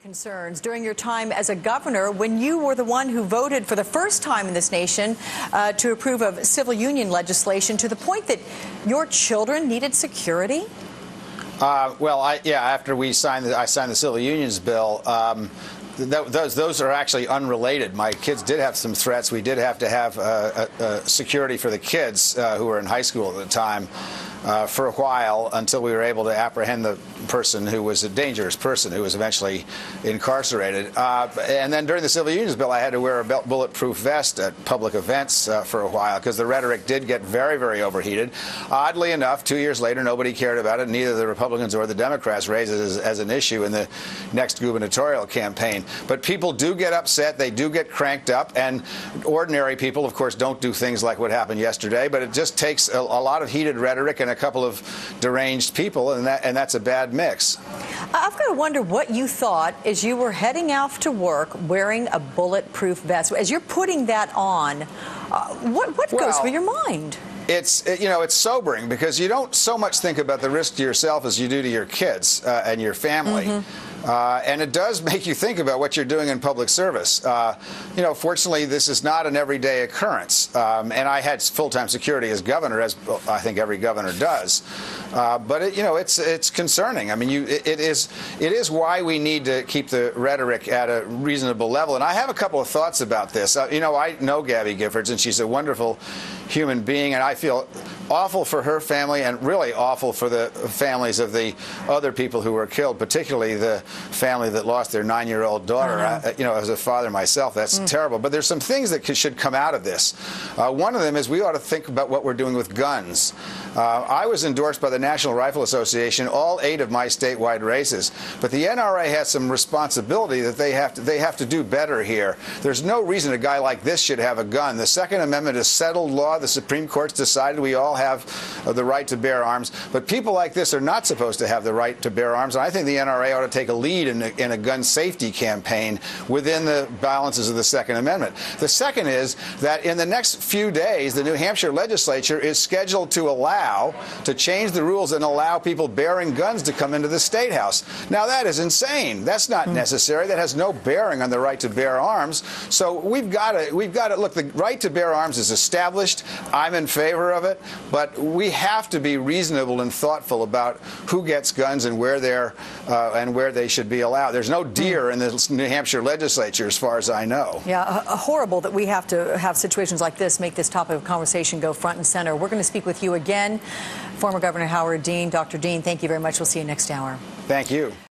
Concerns during your time as a governor when you were the one who voted for the first time in this nation to approve of civil union legislation to the point that your children needed security? After I signed the civil unions bill, those are actually unrelated. My kids did have some threats. We did have to have security for the kids who were in high school at the time for a while until we were able to apprehend the person who was a dangerous person who was eventually incarcerated. And then during the civil unions bill, I had to wear a bulletproof vest at public events for a while because the rhetoric did get very, very overheated. Oddly enough, 2 years later, nobody cared about it. Neither the Republicans or the Democrats raised it as an issue in the next gubernatorial campaign. But people do get upset. They do get cranked up. And ordinary people, of course, don't do things like what happened yesterday. But it just takes a lot of heated rhetoric and a couple of deranged people, and that's a bad mix. I've got to wonder what you thought as you were heading out to work wearing a bulletproof vest. As you're putting that on, what goes through your mind? It's sobering because you don't so much think about the risk to yourself as you do to your kids and your family. Mm-hmm. And it does make you think about what you're doing in public service. Fortunately, this is not an everyday occurrence. And I had full-time security as governor, as I think every governor does. But it's concerning. I mean, it is why we need to keep the rhetoric at a reasonable level. And I have a couple of thoughts about this. I know Gabby Giffords, and she's a wonderful human being, and I feel awful for her family and really awful for the families of the other people who were killed, particularly the family that lost their 9-year-old daughter. As a father myself, that's terrible. But there's some things that should come out of this. One of them is we ought to think about what we're doing with guns. I was endorsed by the National Rifle Association all 8 of my statewide races, but the NRA has some responsibility that they have to do better here. There's no reason a guy like this should have a gun. The Second Amendment is settled law. The Supreme Court's decided we all have the right to bear arms, but people like this are not supposed to have the right to bear arms. And I think the NRA ought to take a lead in a gun safety campaign within the balances of the Second Amendment. The second is that in the next few days, the New Hampshire Legislature is scheduled to change the rules and allow people bearing guns to come into the State House. Now, that is insane. That's not necessary. That has no bearing on the right to bear arms. So we've got to look, the right to bear arms is established. I'm in favor of it, but we have to be reasonable and thoughtful about who gets guns and where they should be allowed. There's no deer in the New Hampshire Legislature, as far as I know. Yeah, horrible that we have to have situations like this make this topic of conversation go front and center. We're going to speak with you again, former Governor Howard Dean. Dr. Dean, thank you very much. We'll see you next hour. Thank you.